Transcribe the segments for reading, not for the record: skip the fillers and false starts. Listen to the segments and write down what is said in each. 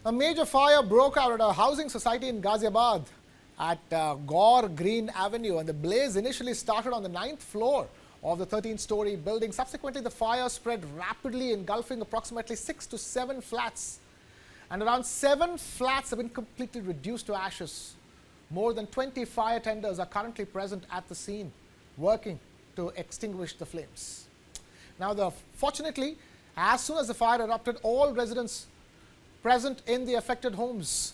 A major fire broke out at a housing society in Ghaziabad at Gaur Green Avenue, and the blaze initially started on the 9th floor of the 13-story building. Subsequently, the fire spread rapidly, engulfing approximately 6 to 7 flats, and around 7 flats have been completely reduced to ashes. More than 20 fire tenders are currently present at the scene, working to extinguish the flames. Now, fortunately, as soon as the fire erupted, all residents present in the affected homes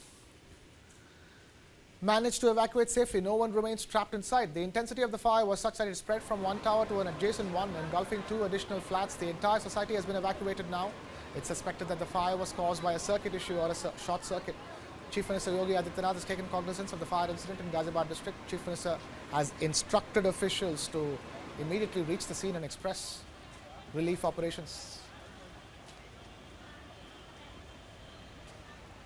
managed to evacuate safely. No one remains trapped inside. The intensity of the fire was such that it spread from one tower to an adjacent one, engulfing 2 additional flats. The entire society has been evacuated now. It's suspected that the fire was caused by a circuit issue or a short circuit. Chief Minister Yogi Adityanath has taken cognizance of the fire incident in Ghaziabad district. Chief Minister has instructed officials to immediately reach the scene and express relief operations.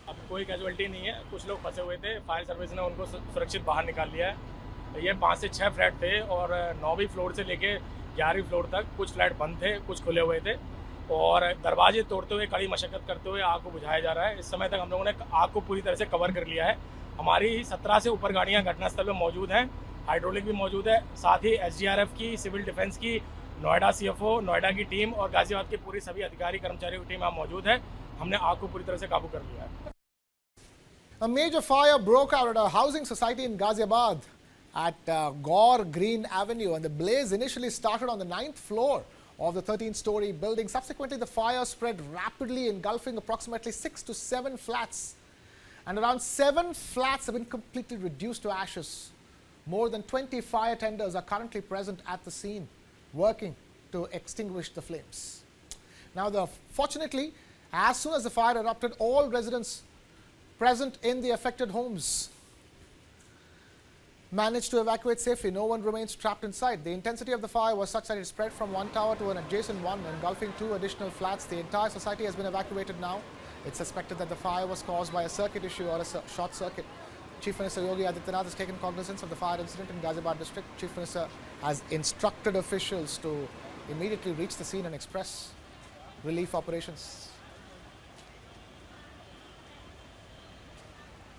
अब कोई casualty नहीं है। कुछ लोग फंसे हुए थे, fire service ने उनको सुरक्षित बाहर निकाल लिया है। ये 5 से 6 फ्लैट थे और 9वीं फ्लोर से लेके 11वीं फ्लोर तक कुछ फ्लैट बंद थे, कुछ खुले हुए थे और दरवाजे तोड़ते हुए, कड़ी मशक्कत करते हुए आग को बुझाया जा रहा है। इस समय तक हम लोगों ने आग को पूरी तरह से कवर कर लिया है। हमारी 17 से ऊपर गाड़ियाँ घटनास्थल पर मौजूद हैं, हाइड्रोलिक भी मौजूद है। साथ ही SDRF की, सिविल डिफेंस की, नोएडा CFO, नोएडा की टीम और गाजियाबाद के पूरे सभी अधिकारी कर्मचारियों की टीम यहाँ मौजूद है। हमने आग को पूरी तरह से काबू कर लिया है। A major fire broke out at a housing society in Ghaziabad at Gaur Green Avenue, and the blaze initially started on the 9th floor of the 13-story building. Subsequently, the fire spread rapidly, engulfing approximately 6 to 7 flats, and around 7 flats have been completely reduced to ashes. More than 20 fire tenders are currently present at the scene, working to extinguish the flames. Now, fortunately, as soon as the fire erupted, all residents present in the affected homes managed to evacuate safely. No one remains trapped inside. The intensity of the fire was such that it spread from one tower to an adjacent one, engulfing 2 additional flats. The entire society has been evacuated now. It's suspected that the fire was caused by a circuit issue or a short circuit. Chief Minister Yogi Adityanath has taken cognizance of the fire incident in Ghaziabad district. Chief Minister has instructed officials to immediately reach the scene and express relief operations.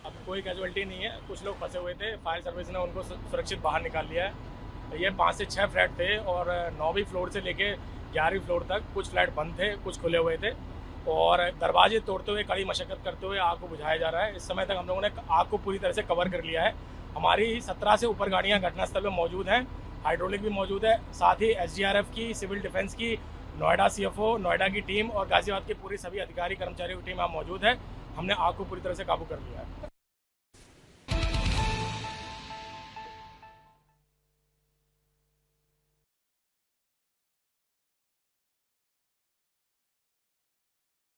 अब कोई casualty नहीं है। कुछ लोग फंसे हुए थे, fire service ने उनको सुरक्षित बाहर निकाल लिया है। ये 5 से 6 फ्लैट थे और 9वीं फ्लोर से लेके 11वीं फ्लोर तक कुछ फ्लैट बंद थे, कुछ खुले हुए थे और दरवाजे तोड़ते हुए, कड़ी मशक्कत करते हुए आग को बुझाया जा रहा है। इस समय तक हम लोगों ने आग को पूरी तरह से कवर कर लिया है। हमारी 17 से ऊपर गाड़ियाँ घटनास्थल पर मौजूद हैं, हाइड्रोलिक भी मौजूद है। साथ ही SDRF की, सिविल डिफेंस की, नोएडा CFO, नोएडा की टीम और गाजियाबाद के पूरे सभी अधिकारी कर्मचारियों की टीम यहाँ मौजूद है। हमने आग को पूरी तरह से काबू कर लिया है।